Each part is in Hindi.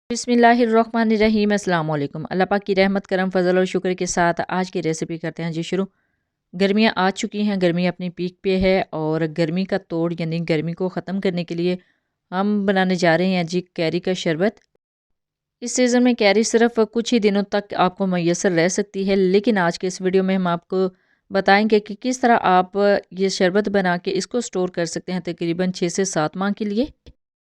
बिस्मिल्लाहिर्रहमानिर्रहीम अस्सलाम वालेकुम। अल्लाह पाक की रहमत करम फजल और शुक्र के साथ आज की रेसिपी करते हैं जी शुरू। गर्मियाँ आ चुकी हैं, गर्मी अपनी पीक पे है और गर्मी का तोड़ यानी गर्मी को ख़त्म करने के लिए हम बनाने जा रहे हैं जी कैरी का शरबत। इस सीज़न में कैरी सिर्फ कुछ ही दिनों तक आपको मैसर रह सकती है, लेकिन आज के इस वीडियो में हम आपको बताएंगे कि किस तरह आप ये शरबत बना के इसको स्टोर कर सकते हैं तकरीबन 6 से 7 माह के लिए।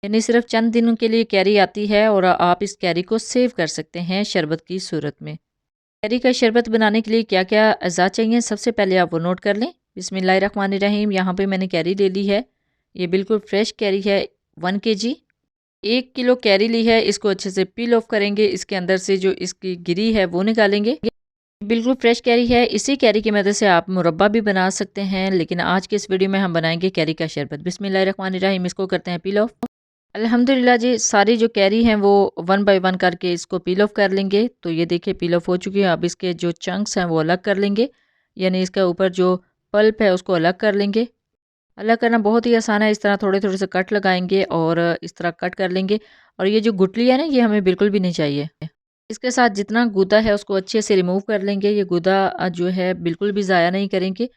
यानी सिर्फ चंद दिनों के लिए कैरी आती है और आप इस कैरी को सेव कर सकते हैं शरबत की सूरत में। कैरी का शरबत बनाने के लिए क्या क्या अज़ा चाहिए, सबसे पहले आप वो नोट कर लें। बिस्मिल्लाहिर्रहमानिर्रहीम। यहाँ पे मैंने कैरी ले ली है, ये बिल्कुल फ्रेश कैरी है 1 kg। 1 किलो कैरी ली है, इसको अच्छे से पील ऑफ करेंगे, इसके अंदर से जो इसकी गिरी है वो निकालेंगे। बिल्कुल फ्रेश कैरी है, इसी कैरी की मदद से आप मुरब्बा भी बना सकते हैं, लेकिन आज के इस वीडियो में हम बनाएंगे कैरी का शरबत। बिस्मिल्लाहिर्रहमानिर्रहीम। इसको करते हैं पील ऑफ। अल्हम्दुलिल्लाह जी, सारी जो कैरी हैं वो 1 बाय 1 करके इसको पील ऑफ कर लेंगे। तो ये देखिए पील ऑफ हो चुकी है। अब इसके जो चंक्स हैं वो अलग कर लेंगे, यानी इसके ऊपर जो पल्प है उसको अलग कर लेंगे। अलग करना बहुत ही आसान है, इस तरह थोड़े थोड़े से कट लगाएंगे और इस तरह कट कर लेंगे। और ये जो गुठली है ना, ये हमें बिल्कुल भी नहीं चाहिए। इसके साथ जितना गूदा है उसको अच्छे से रिमूव कर लेंगे। ये गूदा जो है बिल्कुल भी ज़ाया नहीं करेंगे।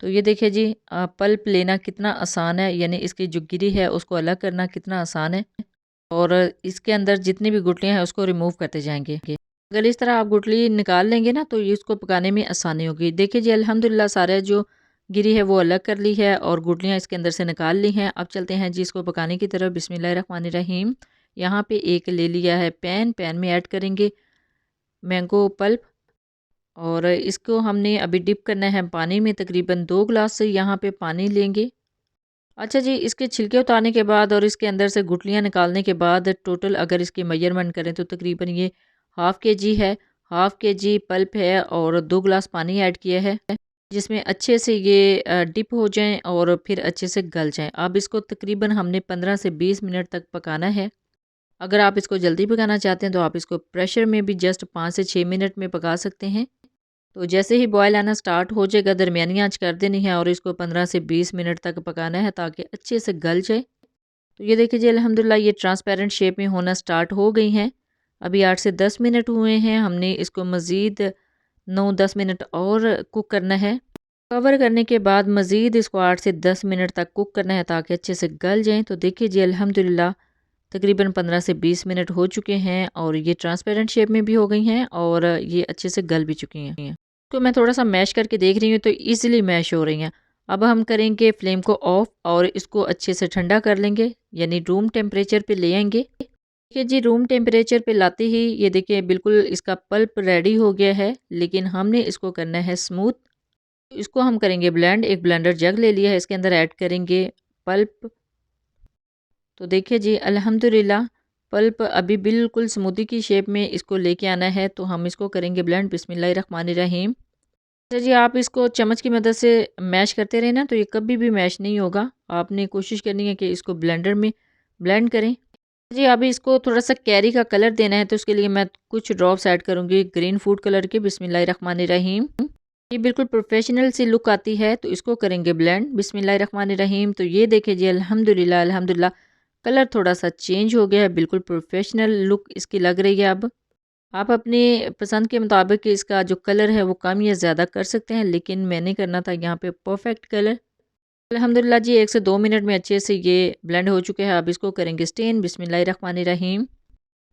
तो ये देखिए जी, पल्प लेना कितना आसान है, यानी इसकी जो गिरी है उसको अलग करना कितना आसान है। और इसके अंदर जितनी भी गुठलियाँ हैं उसको रिमूव करते जाएंगे। अगर इस तरह आप गुठली निकाल लेंगे ना, तो ये इसको पकाने में आसानी होगी। देखिए जी, अल्हम्दुलिल्लाह सारा जो गिरी है वो अलग कर ली है और गुठलियाँ इसके अंदर से निकाल ली हैं। अब चलते हैं जी इसको पकाने की तरफ। बिस्मिल्लाहिर्रहमानिर्रहीम। यहाँ पे एक ले लिया है पैन, पैन में ऐड करेंगे मैंगो पल्प और इसको हमने अभी डिप करना है पानी में। तकरीबन 2 गिलास से यहाँ पे पानी लेंगे। अच्छा जी, इसके छिलके उतारने के बाद और इसके अंदर से गुठलियाँ निकालने के बाद टोटल अगर इसकी मेजरमेंट करें तो तकरीबन ये ½ kg है। ½ kg पल्प है और 2 गिलास पानी ऐड किया है, जिसमें अच्छे से ये डिप हो जाएं और फिर अच्छे से गल जाएं। अब इसको तकरीबन हमने 15 से 20 मिनट तक पकाना है। अगर आप इसको जल्दी पकाना चाहते हैं तो आप इसको प्रेशर में भी जस्ट 5 से 6 मिनट में पका सकते हैं। तो जैसे ही बॉयल आना स्टार्ट हो जाएगा, दरमियानी आंच कर देनी है और इसको 15 से 20 मिनट तक पकाना है ताकि अच्छे से गल जाए। तो ये देखिए जी, अल्हम्दुलिल्लाह ये ट्रांसपेरेंट शेप में होना स्टार्ट हो गई हैं। अभी 8 से 10 मिनट हुए हैं, हमने इसको मज़ीद 9-10 मिनट और कुक करना है। कवर करने के बाद मज़ीद इसको 8 से 10 मिनट तक कुक करना है ताकि अच्छे से गल जाएँ। तो देखिए जी, अल्हम्दुलिल्लाह तकरीबन 15 से 20 मिनट हो चुके हैं और ये ट्रांसपेरेंट शेप में भी हो गई हैं और ये अच्छे से गल भी चुकी हैं। तो मैं थोड़ा सा मैश करके देख रही हूँ तो ईज़िली मैश हो रही हैं। अब हम करेंगे फ्लेम को ऑफ और इसको अच्छे से ठंडा कर लेंगे, यानी रूम टेम्परेचर पे ले आएंगे। देखिए जी, रूम टेम्परेचर पे लाते ही ये देखिए बिल्कुल इसका पल्प रेडी हो गया है, लेकिन हमने इसको करना है स्मूथ। इसको हम करेंगे ब्लेंड। एक ब्लेंडर जग ले लिया है, इसके अंदर ऐड करेंगे पल्प। तो देखिए जी, अल्हम्दुलिल्लाह पल्प अभी बिल्कुल स्मूदी की शेप में इसको लेके आना है। तो हम इसको करेंगे ब्लेंड। बिस्मिल्लाहिर्रहमानिर्रहीम। अच्छा जी, आप इसको चम्मच की मदद से मैश करते रहें ना, तो ये कभी भी मैश नहीं होगा। आपने कोशिश करनी है कि इसको ब्लेंडर में ब्लेंड करें। जी, अभी इसको थोड़ा सा कैरी का कलर देना है, तो उसके लिए मैं कुछ ड्रॉप्स ऐड करूँगी ग्रीन फूड कलर के। बिस्मिल्लाहिर्रहमानिर्रहीम। ये बिल्कुल प्रोफेशनल सी लुक आती है, तो इसको करेंगे ब्लेंड। बिस्मिल्लाहिर्रहमानिर्रहीम। तो ये देखिए जी, अल्हम्दुलिल्लाह अल्हम्दुलिल्लाह कलर थोड़ा सा चेंज हो गया है, बिल्कुल प्रोफेशनल लुक इसकी लग रही है। अब आप अपनी पसंद के मुताबिक इसका जो कलर है वो कम या ज़्यादा कर सकते हैं, लेकिन मैंने करना था यहाँ पे परफेक्ट कलर। अल्हम्दुलिल्लाह जी, 1 से 2 मिनट में अच्छे से ये ब्लेंड हो चुके हैं। अब इसको करेंगे स्टेन। बिस्मिल्लाहिर्रहमानिर्रहीम।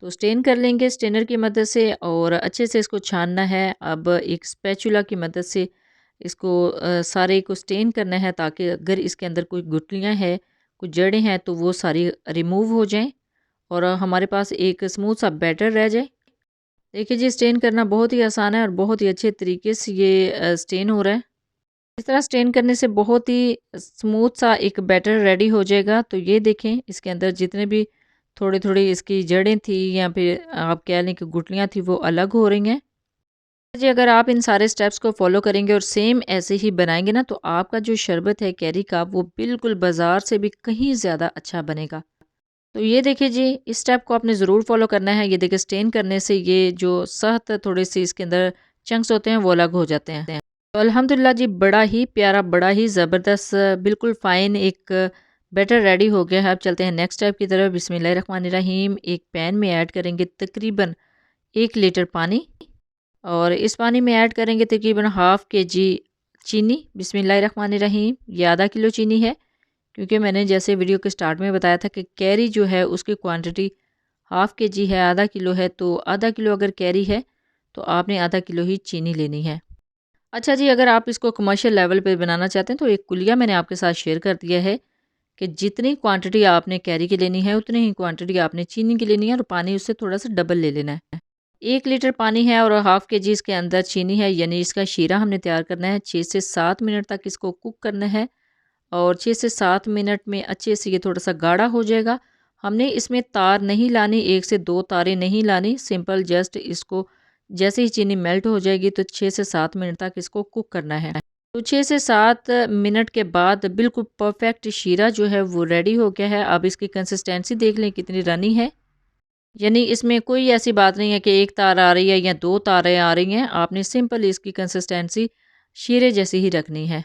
तो स्टेन कर लेंगे स्टेनर की मदद से और अच्छे से इसको छानना है। अब एक स्पैचुला की मदद से इसको सारे को स्टेन करना है ताकि अगर इसके अंदर कोई गुठलियाँ हैं, कुछ जड़ें हैं, तो वो सारी रिमूव हो जाएं और हमारे पास एक स्मूथ सा बैटर रह जाए। देखिए जी, स्टेन करना बहुत ही आसान है और बहुत ही अच्छे तरीके से ये स्टेन हो रहा है। इस तरह स्टेन करने से बहुत ही स्मूथ सा एक बैटर रेडी हो जाएगा। तो ये देखें, इसके अंदर जितने भी थोड़ी थोड़ी इसकी जड़ें थी या फिर आप कह लें कि गुठलियाँ थी, वो अलग हो रही हैं। जी, अगर आप इन सारे स्टेप्स को फॉलो करेंगे और सेम ऐसे ही बनाएंगे ना, तो आपका जो शरबत है कैरी का, वो बिल्कुल बाजार से भी कहीं ज़्यादा अच्छा बनेगा। तो ये देखिए जी, इस स्टेप को आपने ज़रूर फॉलो करना है। ये देखिए, स्टेन करने से ये जो सख्त थोड़े से इसके अंदर चंक्स होते हैं वो अलग हो जाते हैं। तो अल्हम्दुलिल्लाह जी, बड़ा ही प्यारा, बड़ा ही ज़बरदस्त, बिल्कुल फ़ाइन एक बैटर रेडी हो गया है। अब चलते हैं नेक्स्ट स्टेप की तरफ। बिस्मिल्लाहिर्रहमानिर्रहीम। एक पैन में ऐड करेंगे तकरीबन 1 लीटर पानी और इस पानी में ऐड करेंगे तकरीबन हाफ़ केजी चीनी। बिस्मिल्लाहिर्रहमानिर्रहीम। ये आधा किलो चीनी है, क्योंकि मैंने जैसे वीडियो के स्टार्ट में बताया था कि कैरी जो है उसकी क्वांटिटी हाफ़ केजी है, आधा किलो है, तो आधा किलो अगर कैरी है तो आपने आधा किलो ही चीनी लेनी है। अच्छा जी, अगर आप इसको कमर्शियल लेवल पे बनाना चाहते हैं तो एक कुलिया मैंने आपके साथ शेयर कर दिया है कि जितनी क्वांटिटी आपने कैरी की लेनी है उतनी ही क्वांटिटी आपने चीनी की लेनी है और पानी उससे थोड़ा सा डबल ले लेना है। 1 लीटर पानी है और हाफ़ केजी इसके अंदर चीनी है, यानी इसका शीरा हमने तैयार करना है। 6 से 7 मिनट तक इसको कुक करना है और 6 से 7 मिनट में अच्छे से ये थोड़ा सा गाढ़ा हो जाएगा। हमने इसमें तार नहीं लानी, 1 से 2 तारें नहीं लानी, सिंपल जस्ट इसको जैसे ही चीनी मेल्ट हो जाएगी तो 6 से 7 मिनट तक इसको कुक करना है। तो 6 से 7 मिनट के बाद बिल्कुल परफेक्ट शीरा जो है वो रेडी हो गया है। अब इसकी कंसिस्टेंसी देख लें कितनी रनी है, यानी इसमें कोई ऐसी बात नहीं है कि एक तार आ रही है या 2 तारें आ रही हैं। आपने सिंपल इसकी कंसिस्टेंसी शीरे जैसी ही रखनी है।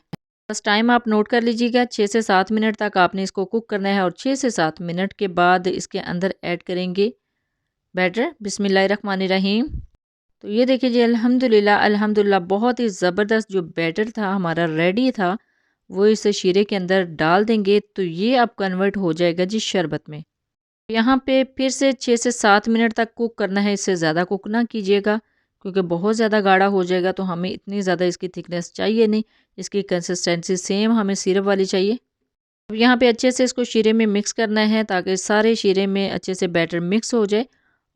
बस टाइम आप नोट कर लीजिएगा, 6 से 7 मिनट तक आपने इसको कुक करना है और 6 से 7 मिनट के बाद इसके अंदर ऐड करेंगे बैटर। बिस्मिल्लाहिर्रहमानिर्रहीम। तो ये देखिए जी, अल्हम्दुलिल्लाह अल्हम्दुलिल्लाह बहुत ही ज़बरदस्त जो बैटर था हमारा रेडी था, वो इस शीरे के अंदर डाल देंगे तो ये अब कन्वर्ट हो जाएगा जी शरबत में। यहाँ पे फिर से 6 से 7 मिनट तक कुक करना है, इससे ज़्यादा कुक ना कीजिएगा क्योंकि बहुत ज़्यादा गाढ़ा हो जाएगा तो हमें इतनी ज़्यादा इसकी थिकनेस चाहिए नहीं, इसकी कंसिस्टेंसी सेम हमें सिरप वाली चाहिए। अब यहाँ पे अच्छे से इसको शीरे में मिक्स करना है ताकि सारे शीरे में अच्छे से बैटर मिक्स हो जाए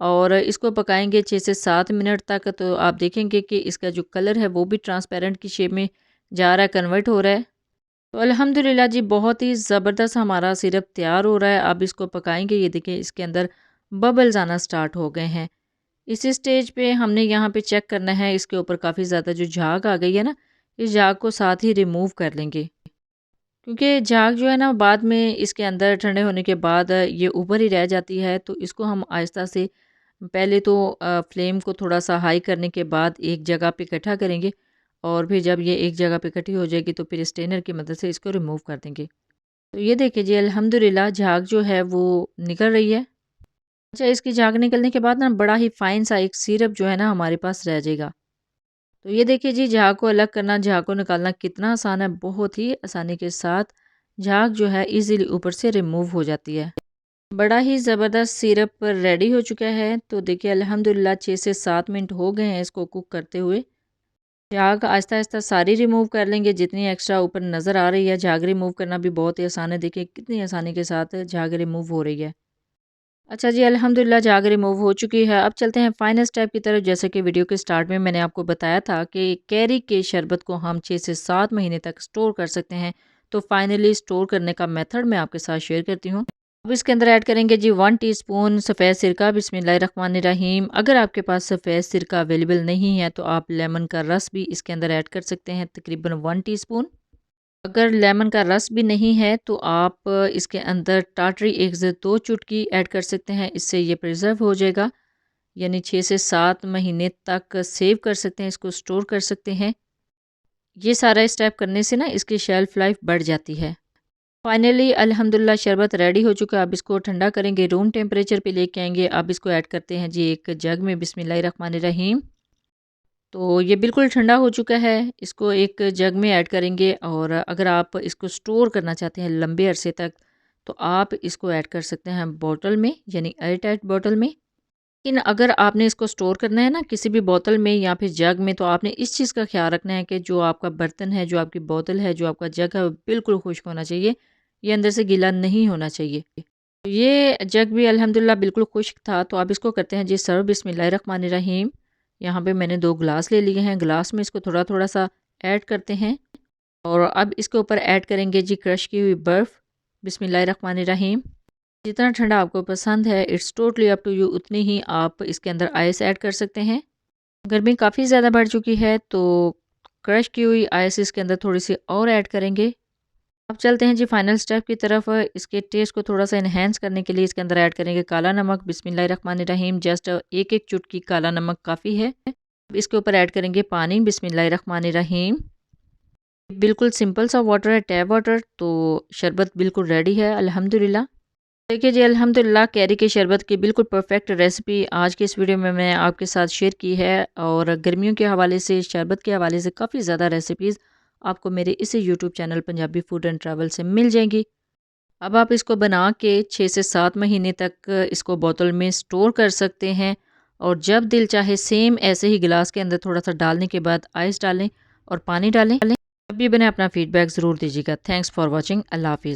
और इसको पकाएंगे 6 से 7 मिनट तक। तो आप देखेंगे कि इसका जो कलर है वो भी ट्रांसपेरेंट की शेप में जा रहा है, कन्वर्ट हो रहा है। तो अल्हम्दुलिल्लाह जी बहुत ही ज़बरदस्त हमारा सिरप तैयार हो रहा है। अब इसको पकाएंगे। ये देखिए इसके अंदर बबल्स आना स्टार्ट हो गए हैं। इस स्टेज पे हमने यहाँ पे चेक करना है, इसके ऊपर काफ़ी ज़्यादा जो झाग आ गई है ना, इस झाग को साथ ही रिमूव कर लेंगे, क्योंकि झाग जो है ना बाद में इसके अंदर ठंडे होने के बाद ये ऊपर ही रह जाती है। तो इसको हम आहिस्ता से पहले तो फ्लेम को थोड़ा सा हाई करने के बाद एक जगह पे इकट्ठा करेंगे और फिर जब ये एक जगह पे इकट्ठी हो जाएगी तो फिर स्ट्रेनर की मदद से इसको रिमूव कर देंगे। तो ये देखिए जी अल्हम्दुलिल्लाह झाग जो है वो निकल रही है। अच्छा, इसकी झाग निकलने के बाद ना बड़ा ही फाइन सा एक सिरप जो है ना हमारे पास रह जाएगा। तो ये देखिए जी झाग को अलग करना, झाग को निकालना कितना आसान है, बहुत ही आसानी के साथ झाग जो है इजीली ऊपर से रिमूव हो जाती है। बड़ा ही ज़बरदस्त सिरप रेडी हो चुका है। तो देखिए अल्हम्दुलिल्लाह 6 से 7 मिनट हो गए हैं इसको कुक करते हुए। झाग आहिस्ता आहिस्ता सारी रिमूव कर लेंगे जितनी एक्स्ट्रा ऊपर नज़र आ रही है। झाग रिमूव करना भी बहुत ही आसान है, देखिए कितनी आसानी के साथ झाग रिमूव हो रही है। अच्छा जी, अल्हम्दुलिल्लाह झाग रिमूव हो चुकी है। अब चलते हैं फाइनल स्टेप की तरफ। जैसे कि वीडियो के स्टार्ट में मैंने आपको बताया था कि कैरी के शरबत को हम 6 से 7 महीने तक स्टोर कर सकते हैं। तो फाइनली स्टोर करने का मेथड मैं आपके साथ शेयर करती हूँ। अब इसके अंदर ऐड करेंगे जी 1 टीस्पून सफ़ेद सिरका। बिस्मिल्लाहिर्रहमानिर्रहीम। अगर आपके पास सफ़ेद सिरका अवेलेबल नहीं है तो आप लेमन का रस भी इसके अंदर ऐड कर सकते हैं, तकरीबन 1 टीस्पून। अगर लेमन का रस भी नहीं है तो आप इसके अंदर टाटरी एग्स 2 चुटकी ऐड कर सकते हैं, इससे ये प्रिजर्व हो जाएगा, यानी 6 से 7 महीने तक सेव कर सकते हैं, इसको स्टोर कर सकते हैं। ये सारा स्टेप करने से ना इसकी शेल्फ लाइफ बढ़ जाती है। फाइनली अल्हम्दुलिल्लाह शरबत रेडी हो चुका है। अब इसको ठंडा करेंगे, रूम टेम्परेचर पे लेके आएंगे। अब इसको ऐड करते हैं जी एक जग में। बिस्मिल्लाहिर्रहमानिर्रहीम। तो ये बिल्कुल ठंडा हो चुका है। इसको एक जग में ऐड करेंगे और अगर आप इसको स्टोर करना चाहते हैं लंबे अरसे तक तो आप इसको ऐड कर सकते हैं बॉटल में, यानी एयर टाइट बॉटल में। लेकिन अगर आपने इसको स्टोर करना है ना किसी भी बोतल में या फिर जग में, तो आपने इस चीज़ का ख्याल रखना है कि जो आपका बर्तन है, जो आपकी बोतल है, जो आपका जग है वो बिल्कुल खुश्क होना चाहिए। ये अंदर से गीला नहीं होना चाहिए। तो ये जग भी अल्हम्दुलिल्लाह बिल्कुल खुश्क था। तो आप इसको करते हैं जी सर्व। बिस्मिल्लाहिर्रहमानिर्रहीम। यहाँ पे मैंने 2 ग्लास ले लिए हैं। ग्लास में इसको थोड़ा थोड़ा सा ऐड करते हैं और अब इसके ऊपर ऐड करेंगे जी क्रश की हुई बर्फ़। बिस्मिल्लाहिर्रहमानिर्रहीम। जितना ठंडा आपको पसंद है, it's totally up to you, उतनी ही आप इसके अंदर आइस ऐड कर सकते हैं। गर्मी काफ़ी ज़्यादा बढ़ चुकी है तो क्रश की हुई आइस इसके अंदर थोड़ी सी और ऐड करेंगे। अब चलते हैं जी फाइनल स्टेप की तरफ। इसके टेस्ट को थोड़ा सा इन्हेंस करने के लिए इसके अंदर ऐड करेंगे काला नमक। बिस्मिल्लाहिर्रहमानिर्रहीम। जस्ट एक एक चुटकी काला नमक काफ़ी है। अब इसके ऊपर ऐड करेंगे पानी। बिस्मिल्लाहिर्रहमानिर्रहीम। बिल्कुल सिंपल सा वाटर है, टैप वाटर। तो शरबत बिल्कुल रेडी है अल्हम्दुलिल्लाह। देखिए जी, अल्हम्दुलिल्लाह कैरी के शरबत की बिल्कुल परफेक्ट रेसिपी आज की इस वीडियो में मैं आपके साथ शेयर की है। और गर्मियों के हवाले से, शरबत के हवाले से काफ़ी ज़्यादा रेसिपीज़ आपको मेरे इसी YouTube channel Punjabi food and travel से मिल जाएंगी। अब आप इसको बना के 6 से 7 महीने तक इसको बोतल में स्टोर कर सकते हैं। और जब दिल चाहे सेम ऐसे ही गिलास के अंदर थोड़ा सा डालने के बाद आइस डालें और पानी डालें। जब भी बने अपना फीडबैक ज़रूर दीजिएगा। Thanks for watching. अल्लाह हाफिज़।